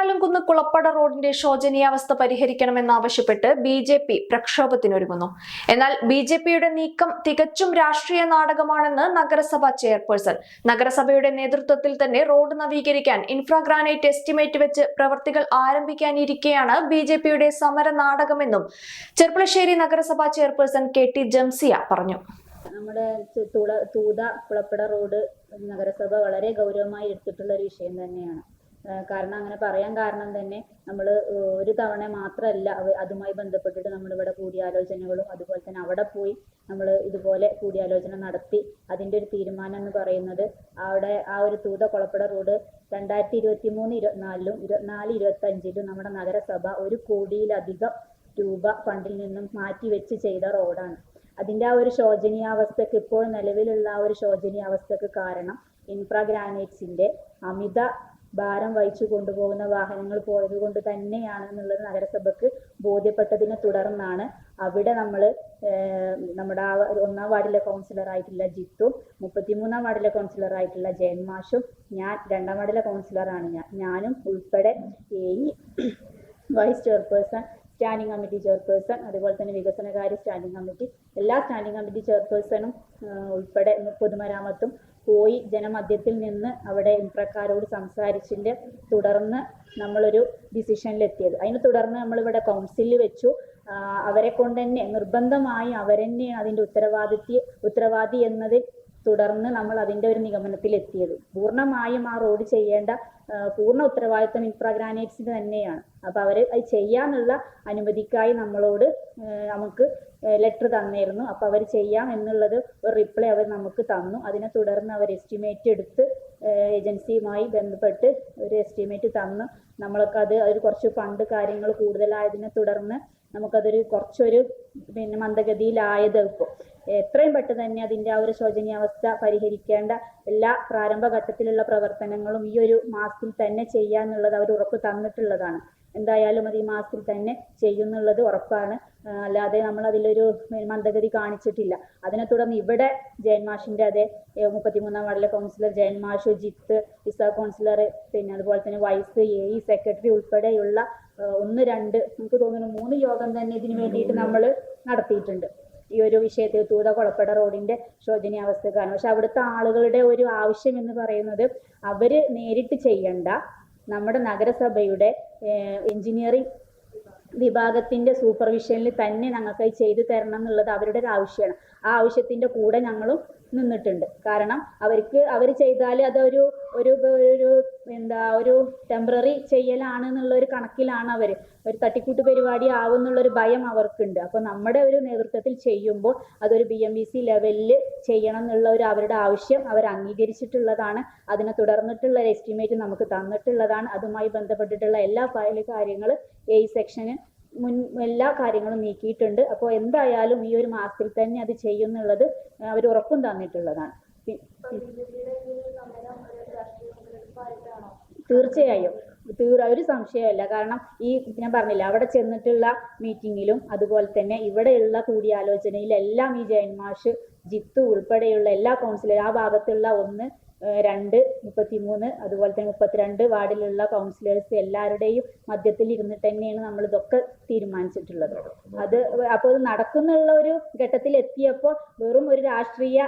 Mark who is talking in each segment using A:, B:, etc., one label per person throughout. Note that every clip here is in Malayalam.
A: നാലാലംകുന്ന് കുളപ്പട റോഡിന്റെ ശോചനീയാവസ്ഥ പരിഹരിക്കണമെന്നാവശ്യപ്പെട്ട് BJP പ്രക്ഷോഭത്തിനൊരുങ്ങുന്നു. എന്നാൽ BJPയുടെ നീക്കം തികച്ചും രാഷ്ട്രീയ നാടകമാണെന്ന് നഗരസഭാ ചെയർപേഴ്സൺ. നഗരസഭയുടെ നേതൃത്വത്തിൽ തന്നെ റോഡ് നവീകരിക്കാൻ ഇൻഫ്രാഗ്രാനൈറ്റ് എസ്റ്റിമേറ്റ് വെച്ച് പ്രവർത്തികൾ ആരംഭിക്കാനിരിക്കെയാണ് BJPയുടെ സമര നാടകമെന്നും ചെർപ്പുളശ്ശേരി നഗരസഭാ ചെയർപേഴ്സൺ KT ജംസിയ പറഞ്ഞു.
B: നമ്മുടെ തൂത കുളപ്പട റോഡ് നഗരസഭ വളരെ ഗൗരവമായി എടുത്തിട്ടുള്ള ഒരു വിഷയം തന്നെയാണ്. കാരണം അങ്ങനെ പറയാൻ കാരണം തന്നെ നമ്മൾ ഒരു തവണ മാത്രമല്ല അതുമായി ബന്ധപ്പെട്ടിട്ട് നമ്മളിവിടെ കൂടിയാലോചനകളും അതുപോലെ തന്നെ അവിടെ പോയി നമ്മൾ ഇതുപോലെ കൂടിയാലോചന നടത്തി അതിൻ്റെ ഒരു തീരുമാനം എന്ന് പറയുന്നത് അവിടെ ആ ഒരു തൂത കുളപ്പട റോഡ് 2023-24 24-25 നമ്മുടെ നഗരസഭ 1 കോടിയിലധികം രൂപ ഫണ്ടിൽ നിന്നും മാറ്റി വെച്ച് ചെയ്ത റോഡാണ്. അതിൻ്റെ ആ ഒരു ശോചനീയാവസ്ഥക്ക് ഇപ്പോൾ നിലവിലുള്ള ആ ഒരു ശോചനീയാവസ്ഥക്ക് കാരണം ഇൻഫ്രാഗ്രാനൈറ്റ്സിൻ്റെ അമിത ഭാരം വഹിച്ചു കൊണ്ടുപോകുന്ന വാഹനങ്ങൾ പോയത് കൊണ്ട് തന്നെയാണെന്നുള്ളത് നഗരസഭയ്ക്ക് ബോധ്യപ്പെട്ടതിനെ തുടർന്നാണ് അവിടെ നമ്മുടെ 1-ാം വാർഡിലെ കൗൺസിലറായിട്ടുള്ള ജിത്തും 33-ാം വാർഡിലെ കൗൺസിലറായിട്ടുള്ള ജയൻമാഷും ഞാൻ 2-ാം വാർഡിലെ കൗൺസിലറാണ് ഞാനും ഉൾപ്പെടെ vice chairperson, standing committee chairperson, അതുപോലെ തന്നെ വികസനകാര്യ സ്റ്റാൻഡിംഗ് കമ്മിറ്റി, എല്ലാ സ്റ്റാൻഡിംഗ് കമ്മിറ്റി ചെയർപേഴ്സണും ഉൾപ്പെടെ പൊതുമരാമത്തും പോയി ജനമധ്യത്തിൽ നിന്ന് അവിടെ ഇൻഫ്രക്കാരോട് സംസാരിച്ചതിൻ്റെ തുടർന്ന് നമ്മളൊരു ഡിസിഷനിലെത്തിയത്. അതിനെ തുടർന്ന് നമ്മളിവിടെ കൗൺസിലിൽ വെച്ചു. അവരെ കൊണ്ട് തന്നെ നിർബന്ധമായി അവരെന്നെ അതിൻ്റെ ഉത്തരവാദി എന്നതിൽ തുടർന്ന് നമ്മൾ അതിൻ്റെ ഒരു നിഗമനത്തിലെത്തിയത്. പൂർണ്ണമായും ആ റോഡ് ചെയ്യേണ്ട പൂർണ്ണ ഉത്തരവാദിത്വം ഇൻഫ്രാഗ്രാനൈറ്റ്സിന് തന്നെയാണ്. അപ്പോൾ അവർ അത് ചെയ്യാനുള്ള അനുമതിക്കായി നമുക്ക് ലെറ്റർ തന്നിരുന്നു. അപ്പോൾ അവർ ചെയ്യാം എന്നുള്ളത് ഒരു റിപ്ലൈ അവർ നമുക്ക് തന്നു. അതിനെ തുടർന്ന് അവർ എസ്റ്റിമേറ്റ് എടുത്ത് ഏജൻസിയുമായി ബന്ധപ്പെട്ട് ഒരു എസ്റ്റിമേറ്റ് തന്നു. നമ്മൾക്കത് കുറച്ച് ഫണ്ട് കാര്യങ്ങൾ കൂടുതലായതിനെ തുടർന്ന് നമുക്കതൊരു കുറച്ചൊരു മന്ദഗതിയിലായത്. ഇപ്പോൾ എത്രയും പെട്ടെന്ന് തന്നെ അതിൻ്റെ ആ ഒരു ശോചനീയാവസ്ഥ പരിഹരിക്കേണ്ട എല്ലാ പ്രാരംഭഘട്ടത്തിലുള്ള പ്രവർത്തനങ്ങളും ഈ ഒരു മാസത്തിൽ തന്നെ ചെയ്യാന്നുള്ളത് അവർ ഉറപ്പ് തന്നിട്ടുള്ളതാണ്. എന്തായാലും അത് ഈ മാസത്തിൽ തന്നെ ചെയ്യുന്നുള്ളത് ഉറപ്പാണ്. അല്ലാതെ നമ്മൾ അതിലൊരു മന്ദഗതി കാണിച്ചിട്ടില്ല. അതിനെ തുടർന്ന് ഇവിടെ ജയൻമാഷിൻ്റെ അതേ 33-ാം വാർഡിലെ കൗൺസിലർ ജയൻമാഷു, ജിത്ത്, ഇസാഖ് കൗൺസിലർ, പിന്നെ അതുപോലെ തന്നെ വൈസ് സെക്രട്ടറി ഉൾപ്പെടെയുള്ള 1-2 നമുക്ക് തോന്നുന്നു 3 യോഗം തന്നെ ഇതിനു വേണ്ടിയിട്ട് നമ്മൾ നടത്തിയിട്ടുണ്ട്. ഈ ഒരു വിഷയത്തിൽ തൂത കുളപ്പട റോഡിൻ്റെ ശോചനീയാവസ്ഥക്കാണ്. പക്ഷെ അവിടുത്തെ ആളുകളുടെ ഒരു ആവശ്യം എന്ന് പറയുന്നത് അവർ നേരിട്ട് ചെയ്യണ്ട, നമ്മുടെ നഗരസഭയുടെ എഞ്ചിനീയറിംഗ് വിഭാഗത്തിൻ്റെ സൂപ്പർവിഷനിൽ തന്നെ ഞങ്ങൾക്ക് ചെയ്തു തരണം എന്നുള്ളത് അവരുടെ ഒരു ആവശ്യമാണ്. ആ ആവശ്യത്തിൻ്റെ കൂടെ ഞങ്ങളും നിന്നിട്ടുണ്ട്. കാരണം അവർ ചെയ്താൽ അതൊരു ഒരു ടെമ്പററി ചെയ്യലാണ് എന്നുള്ളൊരു കണക്കിലാണ് ഒരു തട്ടിക്കൂട്ട് പരിപാടി ആവുന്നുള്ളൊരു ഭയം അവർക്കുണ്ട്. അപ്പോൾ നമ്മുടെ ഒരു നേതൃത്വത്തിൽ ചെയ്യുമ്പോൾ അതൊരു BMVC ലെവലിൽ ചെയ്യണം എന്നുള്ള അവരുടെ ആവശ്യം അവർ അംഗീകരിച്ചിട്ടുള്ളതാണ്. അതിനെ തുടർന്നിട്ടുള്ള എസ്റ്റിമേറ്റ് നമുക്ക് തന്നിട്ടുള്ളതാണ്. അതുമായി ബന്ധപ്പെട്ടിട്ടുള്ള എല്ലാ കാര്യങ്ങൾ സെക്ഷന് എല്ലാ കാര്യങ്ങളും നീക്കിയിട്ടുണ്ട്. അപ്പോൾ എന്തായാലും ഈ ഒരു മാസത്തിൽ തന്നെ അത് ചെയ്യുന്നുള്ളത് അവർ ഉറപ്പും തന്നിട്ടുള്ളതാണ്. തീർച്ചയായും ഒരു സംശയമല്ല. കാരണം ഞാൻ പറഞ്ഞില്ല, അവിടെ ചെന്നിട്ടുള്ള മീറ്റിങ്ങിലും അതുപോലെ തന്നെ ഇവിടെയുള്ള കൂടിയാലോചനയിലെല്ലാം ഈ ജയൻമാഷ്, ജിത്തു ഉൾപ്പെടെയുള്ള എല്ലാ കൗൺസിലർ ആ ഭാഗത്തുള്ള 1, 2, 33 അതുപോലെ തന്നെ 32 വാർഡിലുള്ള കൗൺസിലേഴ്സ് എല്ലാവരുടെയും മധ്യത്തിൽ ഇരുന്നിട്ട് തന്നെയാണ് നമ്മൾ ഇതൊക്കെ തീരുമാനിച്ചിട്ടുള്ളത്. അപ്പോൾ ഇത് നടക്കുന്നുള്ള ഒരു ഘട്ടത്തിൽ എത്തിയപ്പോൾ വെറും ഒരു രാഷ്ട്രീയ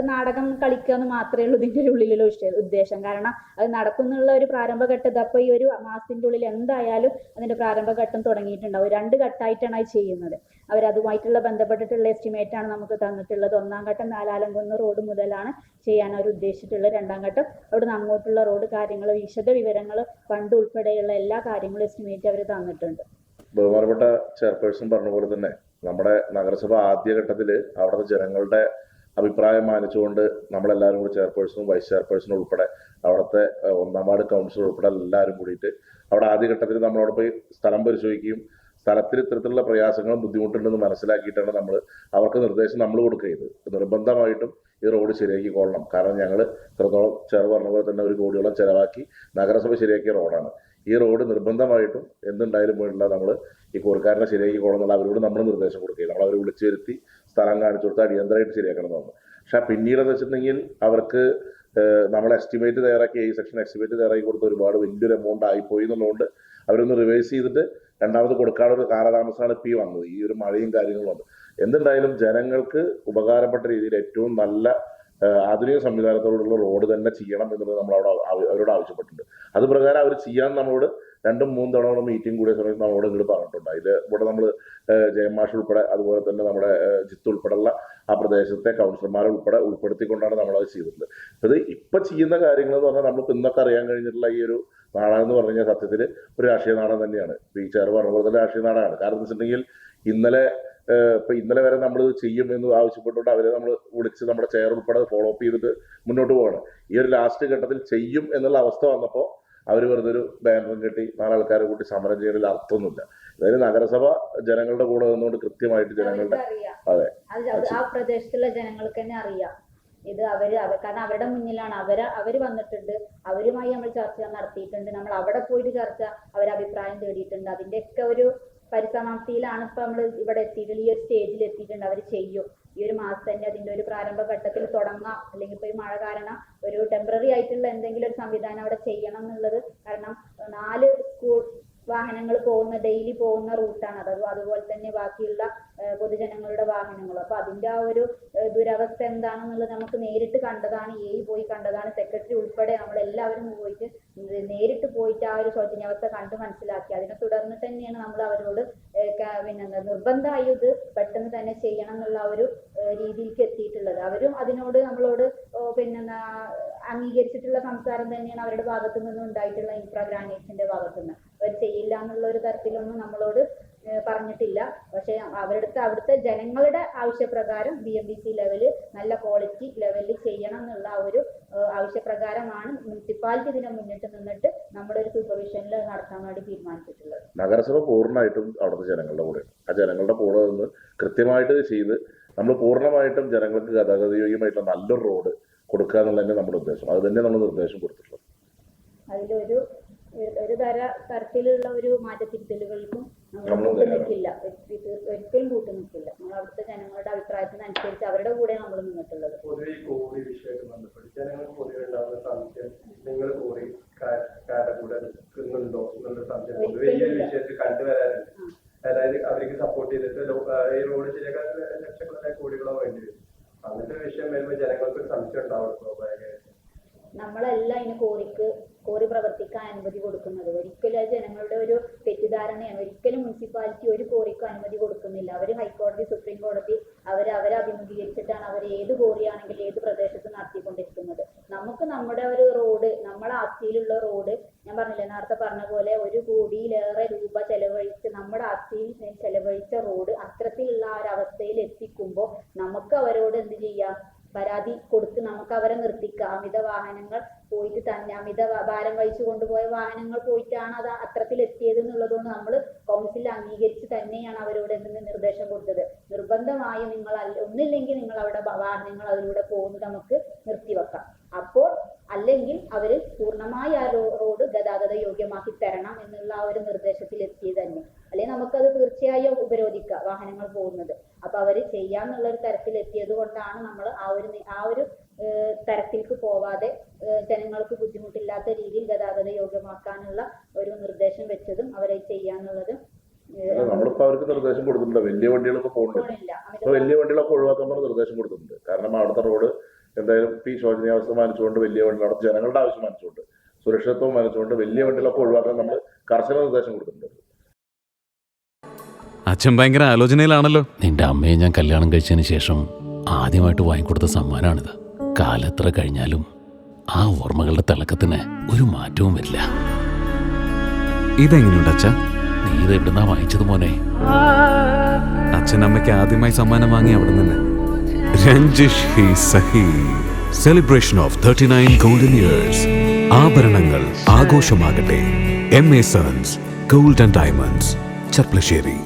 B: നാടകം കളിക്കുക എന്ന് മാത്രമേ ഉള്ളൂ ഇതിൻ്റെ ഉള്ളിലുള്ള ഉദ്ദേശം. കാരണം അത് നടക്കുന്നുള്ള ഒരു പ്രാരംഭഘട്ടം അപ്പോൾ ഈ ഒരു മാസത്തിൻ്റെ ഉള്ളിൽ എന്തായാലും അതിൻ്റെ പ്രാരംഭഘട്ടം തുടങ്ങിയിട്ടുണ്ടാവും. 2 ഘട്ടമായിട്ടാണ് അത് ചെയ്യുന്നത്. അവരതുമായിട്ടുള്ള ബന്ധപ്പെട്ടിട്ടുള്ള എസ്റ്റിമേറ്റാണ് നമുക്ക് തന്നിട്ടുള്ളത്. 1-ാം ഘട്ടം നാലാലംകുന്ന് റോഡ് മുതലാണ് ചെയ്യാൻ അവർ ഉദ്ദേശിച്ചിട്ടുള്ളത്. 2-ാം ഘട്ടം അവിടുന്ന് അങ്ങോട്ടുള്ള റോഡ് കാര്യങ്ങൾ, വിശദ വിവരങ്ങൾ, ഫണ്ട് ഉൾപ്പെടെയുള്ള എല്ലാ കാര്യങ്ങളും എസ്റ്റിമേറ്റ് അവർ തന്നിട്ടുണ്ട്.
C: ബഹുമാനപ്പെട്ട ചെയർപേഴ്സൺ പറഞ്ഞ പോലെ തന്നെ നമ്മുടെ നഗരസഭ ആദ്യഘട്ടത്തിൽ അവിടുത്തെ ജനങ്ങളുടെ അഭിപ്രായം മാനിച്ചുകൊണ്ട് നമ്മളെല്ലാവരും കൂടി ചെയർപേഴ്സണും വൈസ് ചെയർപേഴ്സണും ഉൾപ്പെടെ അവിടുത്തെ 1-ാം വാർഡ് കൗൺസിലർ ഉൾപ്പെടെ എല്ലാവരും കൂടിയിട്ട് അവിടെ ആദ്യഘട്ടത്തിൽ നമ്മളവിടെ പോയി സ്ഥലം പരിശോധിക്കുകയും സ്ഥലത്തിൽ ഇത്തരത്തിലുള്ള പ്രയാസങ്ങളും ബുദ്ധിമുട്ടുണ്ടെന്ന് മനസ്സിലാക്കിയിട്ടാണ് അവർക്ക് നിർദ്ദേശം നമ്മൾ കൊടുക്കുന്നത്. നിർബന്ധമായിട്ടും ഈ റോഡ് ശരിയാക്കിക്കൊള്ളണം. കാരണം ഞങ്ങൾ ഇത്രത്തോളം പറഞ്ഞ പോലെ തന്നെ 1 കോടിയോളം ചെലവാക്കി നഗരസഭ ശരിയാക്കിയ റോഡാണ്. ഈ റോഡ് നിർബന്ധമായിട്ടും എന്തുണ്ടായാലും പോയിട്ടുള്ള നമ്മൾ ഈ കോർക്കാരനെ ശരിയാക്കിക്കോളം എന്നുള്ള അവരോട് നമ്മൾ നിർദ്ദേശം കൊടുക്കുകയും നമ്മൾ അവർ വിളിച്ചു വരുത്തി സ്ഥലം കാണിച്ചു കൊടുത്താൽ അടിയന്തരമായിട്ട് ശരിയാക്കണം എന്ന് പറഞ്ഞു. പക്ഷെ പിന്നീട് എന്ന് വെച്ചിട്ടുണ്ടെങ്കിൽ അവർക്ക് നമ്മൾ എസ്റ്റിമേറ്റ് തയ്യാറാക്കി സെക്ഷൻ എസ്റ്റിമേറ്റ് തയ്യാറാക്കി കൊടുത്ത ഒരുപാട് വലിയൊരു എമൗണ്ട് ആയിപ്പോയി എന്നുള്ളതുകൊണ്ട് അവരൊന്ന് റിവൈസ് ചെയ്തിട്ട് രണ്ടാമത് കൊടുക്കാനുള്ള ഒരു കാലതാമസമാണ് ഇപ്പോൾ ഈ വന്നത്, ഈ ഒരു മഴയും കാര്യങ്ങളും വന്നത്. എന്തുണ്ടായാലും ജനങ്ങൾക്ക് ഉപകാരപ്പെട്ട രീതിയിൽ ഏറ്റവും നല്ല ആധുനിക സംവിധാനത്തോടുള്ള റോഡ് തന്നെ ചെയ്യണം എന്നുള്ളത് നമ്മൾ അവരോട് ആവശ്യപ്പെട്ടിട്ടുണ്ട്. അത് പ്രകാരം അവർ ചെയ്യാൻ നമ്മളോട് 2-3 തവണ മീറ്റിംഗ് കൂടിയ സമയത്ത് നമ്മളോട് ഇങ്ങോട്ട് പറഞ്ഞിട്ടുണ്ട്. അതിൽ ഇവിടെ നമ്മൾ ജയമാഷ് ഉൾപ്പെടെ അതുപോലെ തന്നെ നമ്മുടെ ജിത്ത് ഉൾപ്പെടെയുള്ള ആ പ്രദേശത്തെ കൗൺസിലർമാരെ ഉൾപ്പെടുത്തിക്കൊണ്ടാണ് നമ്മളത് ചെയ്തിട്ടുള്ളത്. ഇത് ഇപ്പം ചെയ്യുന്ന കാര്യങ്ങൾ എന്ന് പറഞ്ഞാൽ നമ്മൾക്ക് ഇന്നൊക്കെ അറിയാൻ കഴിഞ്ഞിട്ടുള്ള ഈ ഒരു നാടകം എന്ന് പറഞ്ഞു കഴിഞ്ഞാൽ സത്യത്തിൽ ഒരു രാഷ്ട്രീയ നാടകം തന്നെയാണ്. ഈ ചെറു പറഞ്ഞ പോലെ തന്നെ രാഷ്ട്രീയ നാടകമാണ്. കാരണം എന്ന് വെച്ചിട്ടുണ്ടെങ്കിൽ ഇന്നലെ വരെ നമ്മൾ ചെയ്യും എന്ന് ആവശ്യപ്പെട്ടുകൊണ്ട് അവരെ നമ്മൾ വിളിച്ച് നമ്മുടെ ചെയർ ഉൾപ്പെടെ ഫോളോ അപ്പ് ചെയ്തിട്ട് മുന്നോട്ട് പോവാണ്. ഈ ഒരു ലാസ്റ്റ് ഘട്ടത്തിൽ ചെയ്യും എന്നുള്ള അവസ്ഥ വന്നപ്പോൾ അവർ വെറുതെ ഒരു ബാനറും കെട്ടി 4 ആൾക്കാരെ കൂട്ടി സമരം ചെയ്യുന്നതിൽ അർത്ഥമൊന്നുമില്ല. അതായത് നഗരസഭ ജനങ്ങളുടെ കൂടെ നിന്നുകൊണ്ട് കൃത്യമായിട്ട് ജനങ്ങളുടെ
B: ആ പ്രദേശത്തുള്ള ജനങ്ങൾക്ക് തന്നെ അറിയാം ഇത്. കാരണം അവരുടെ മുന്നിലാണ് അവര് വന്നിട്ടുണ്ട്, അവരുമായി നമ്മൾ ചർച്ച നടത്തിയിട്ടുണ്ട്, നമ്മൾ അവിടെ പോയിട്ട് ചർച്ച അഭിപ്രായം തേടിയിട്ടുണ്ട്. അതിന്റെയൊക്കെ ഒരു പരിസമാപ്തിയിലാണ് ഇപ്പൊ നമ്മൾ ഇവിടെ എത്തിയിട്ടുള്ള ഈ ഒരു സ്റ്റേജിൽ എത്തിയിട്ടുണ്ട്. അവർ ചെയ്യും ഈ ഒരു മാസം തന്നെ അതിന്റെ ഒരു പ്രാരംഭ ഘട്ടത്തിൽ തുടങ്ങാം. അല്ലെങ്കിൽ ഇപ്പൊ ഈ മഴ കാരണം ഒരു ടെമ്പററി ആയിട്ടുള്ള എന്തെങ്കിലും ഒരു സംവിധാനം അവിടെ ചെയ്യണം എന്നുള്ളത്. കാരണം 4 സ്കൂൾ വാഹനങ്ങൾ ഡെയിലി പോകുന്ന റൂട്ടാണ് അത്. അതുപോലെ തന്നെ ബാക്കിയുള്ള പൊതുജനങ്ങളുടെ വാഹനങ്ങളും. അപ്പൊ അതിന്റെ ആ ഒരു ദുരവസ്ഥ എന്താണെന്നുള്ളത് നമുക്ക് നേരിട്ട് കണ്ടതാണ്. പോയി കണ്ടതാണ്. സെക്രട്ടറി ഉൾപ്പെടെ നമ്മളെല്ലാവരും പോയിട്ട് നേരിട്ട് പോയിട്ട് ആ ഒരു ശോചനീയാവസ്ഥ കണ്ട് മനസ്സിലാക്കി. അതിനെ തുടർന്ന് തന്നെയാണ് നമ്മൾ അവരോട് നിർബന്ധമായി ഇത് പെട്ടെന്ന് തന്നെ ചെയ്യണം എന്നുള്ള ഒരു രീതിയിലേക്ക് എത്തിയിട്ടുള്ളത്. അവരും അതിനോട് നമ്മളോട് അംഗീകരിച്ചിട്ടുള്ള സംസാരം തന്നെയാണ് അവരുടെ ഭാഗത്തു നിന്നും ഉണ്ടായിട്ടുള്ള ഇൻഫ്രാ ഗ്രാനൈറ്റ്സിന്റെ ഭാഗത്തുനിന്ന്. അവർ ചെയ്യില്ല എന്നുള്ള ഒരു തരത്തിലൊന്നും നമ്മളോട് പറഞ്ഞിട്ടില്ല. പക്ഷെ അവിടുത്തെ ജനങ്ങളുടെ ആവശ്യപ്രകാരം BMBC ലെവല് നല്ല ക്വാളിറ്റി ലെവലിൽ ചെയ്യണം എന്നുള്ള ആ ഒരു ആവശ്യപ്രകാരമാണ് മുനിസിപ്പാലിറ്റി ഇതിനെ മുന്നിട്ട് നിന്നിട്ട് നമ്മുടെ ഒരു സൂപ്പർവിഷനിൽ നടത്താൻ വേണ്ടി തീരുമാനിച്ചിട്ടുള്ളത്.
C: നഗരസഭ പൂർണ്ണമായിട്ടും അവിടുത്തെ ജനങ്ങളുടെ കൂടെയാണ്. ആ ജനങ്ങളുടെ കൂടെ നിന്ന് കൃത്യമായിട്ട് ചെയ്ത് നമ്മൾ പൂർണ്ണമായിട്ടും ജനങ്ങൾക്ക് ഗതാഗതയോഗ്യമായിട്ടുള്ള നല്ലൊരു റോഡ് കൊടുക്കുക എന്നുള്ളതന്നെ നമ്മുടെ ഉദ്ദേശം. അത് തന്നെ നമ്മൾ നിർദ്ദേശം കൊടുത്തിട്ടുള്ളത്.
B: അതിലൊരു തരത്തിലുള്ള ഒരു മാറ്റത്തിരുത്തലുകൾക്കും നമ്മൾ നിൽക്കില്ല, ഒരിക്കലും കൂട്ടു നിൽക്കില്ല. നമ്മൾ അവിടുത്തെ ജനങ്ങളുടെ അഭിപ്രായത്തിനനുസരിച്ച് അവരുടെ കൂടെ നമ്മൾ നിന്നിട്ടുള്ളത്.
D: പൊതുവെ ഈ കോറി വിഷയമായിട്ട് ബന്ധപ്പെട്ട് ജനങ്ങൾക്ക് പൊതുവെ ഉണ്ടാകുന്ന സംശയം, നിങ്ങൾ കോറി കൂടെ നിൽക്കുന്നുണ്ടോ എന്നുള്ള സംശയം പൊതുവെ ഈ ഒരു വിഷയത്തിൽ കണ്ടുവരാറുണ്ട്. അതായത് അവർക്ക് സപ്പോർട്ട് ചെയ്തിട്ട് ഈ റോഡ് ശരിയാക്കാൻ ലക്ഷക്കണക്കിന് കോടികളോ വേണ്ടി വരും. അങ്ങനത്തെ ഒരു വിഷയം വരുമ്പോൾ ജനങ്ങൾക്ക് ഒരു സംശയം ഉണ്ടാവും സ്വാഭാവികമായിട്ട്.
B: നമ്മളല്ല ഇതിന് കോറി പ്രവർത്തിക്കാൻ അനുമതി കൊടുക്കുന്നത്. ഒരിക്കലും അത് ജനങ്ങളുടെ ഒരു തെറ്റിദ്ധാരണയാണ്. ഒരിക്കലും മുനിസിപ്പാലിറ്റി ഒരു കോറിക്കും അനുമതി കൊടുക്കുന്നില്ല. അവർ ഹൈക്കോടതി, സുപ്രീം കോടതി അവരെ അഭിമുഖീകരിച്ചിട്ടാണ് അവർ ഏത് കോറിയാണെങ്കിലും ഏത് പ്രദേശത്ത് നടത്തിക്കൊണ്ടിരിക്കുന്നത്. നമുക്ക് നമ്മുടെ ഒരു റോഡ്, നമ്മളെ ആസ്തിയിലുള്ള റോഡ്, ഞാൻ പറഞ്ഞില്ലേ നേരത്തെ പറഞ്ഞ പോലെ 1 കോടിയിലേറെ രൂപ ചെലവഴിച്ച് നമ്മുടെ ആസ്തിയിൽ ചെലവഴിച്ച റോഡ് അത്തരത്തിലുള്ള ആ ഒരു അവസ്ഥയിൽ എത്തിക്കുമ്പോൾ നമുക്ക് അവരോട് എന്ത് ചെയ്യാം? പരാതി കൊടുത്ത് നമുക്ക് അവരെ നിർത്തിക്കാം. അമിത വാഹനങ്ങൾ പോയിട്ട് തന്നെ അമിത ഭാരം വഹിച്ചു കൊണ്ടുപോയ വാഹനങ്ങൾ പോയിട്ടാണ് അത് അത്തരത്തിൽ എത്തിയത് എന്നുള്ളതുകൊണ്ട് നമ്മൾ കൗൺസിലിൽ അംഗീകരിച്ച് തന്നെയാണ് അവരോട് എന്തെങ്കിലും നിർദ്ദേശം കൊടുത്തത്. നിർബന്ധമായും നിങ്ങൾ ഒന്നില്ലെങ്കിൽ നിങ്ങൾ അവിടെ വാഹനങ്ങൾ അതിലൂടെ പോകുന്നത് നമുക്ക് നിർത്തിവെക്കാം. അപ്പോൾ അല്ലെങ്കിൽ അവർ പൂർണ്ണമായി ആ റോഡ് ഗതാഗത യോഗ്യമാക്കി തരണം എന്നുള്ള ആ ഒരു നിർദ്ദേശത്തിൽ എത്തിയത് തന്നെ. അല്ലെങ്കിൽ നമുക്കത് തീർച്ചയായും ഉപരോധിക്കാം വാഹനങ്ങൾ പോകുന്നത്. അപ്പൊ അവര് ചെയ്യാന്നുള്ള ഒരു തരത്തിൽ എത്തിയത് കൊണ്ടാണ് നമ്മൾ ആ ഒരു തരത്തിലേക്ക് പോവാതെ ജനങ്ങൾക്ക് ബുദ്ധിമുട്ടില്ലാത്ത രീതിയിൽ ഗതാഗത യോഗ്യമാക്കാനുള്ള ഒരു നിർദ്ദേശം വെച്ചതും അവരെ ചെയ്യാന്നുള്ളത്.
C: നമ്മളിപ്പോ അവർക്ക് നിർദ്ദേശം കൊടുത്തിട്ടുണ്ട്. വലിയ വണ്ടികളൊക്കെ പോകുന്നുണ്ട്. വലിയ വണ്ടികളൊക്കെ ഒഴിവാക്കാൻ നിർദ്ദേശം കൊടുത്തിട്ടുണ്ട്. കാരണം അവിടുത്തെ റോഡ് എന്തായാലും ഈ ശോചനീയാവസ്ഥ മാനിച്ചുകൊണ്ട് വലിയ വണ്ടികൾ അവിടെ ജനങ്ങളുടെ ആവശ്യം മാനിച്ചുകൊണ്ട് സുരക്ഷിതത്വം മാനിച്ചുകൊണ്ട് വലിയ വണ്ടികളൊക്കെ ഒഴിവാക്കാൻ നമ്മൾ കർശന നിർദ്ദേശം കൊടുത്തിട്ടുണ്ട്.
E: അച്ഛൻ ഭയങ്കര ആലോചനയിലാണല്ലോ.
F: നിന്റെ അമ്മയെ ഞാൻ കല്യാണം കഴിച്ചതിന് ശേഷം ആദ്യമായിട്ട് വാങ്ങിക്കൊടുത്ത സമ്മാനമാണിത്. കാലെത്ര കഴിഞ്ഞാലും ആ ഓർമ്മകളുടെ തിളക്കത്തിന് ഒരു മാറ്റവും വരില്ല.
E: ഇതെങ്ങനെയുണ്ട് അച്ഛാ?
F: നീ ഇത് എവിടുന്നാ വാങ്ങിച്ചത് മോനെ?
E: അച്ഛൻ അമ്മയ്ക്ക് ആദ്യമായി സമ്മാനം വാങ്ങി അവിടെ നിന്ന്. രഞ്ജിഷ് ഹി സഹി. Celebration of 39 golden years. ആഭരണങ്ങൾ ആഘോഷമാകട്ടെ. MA sons gold and diamonds, ചപ്ലശ്ശേരി.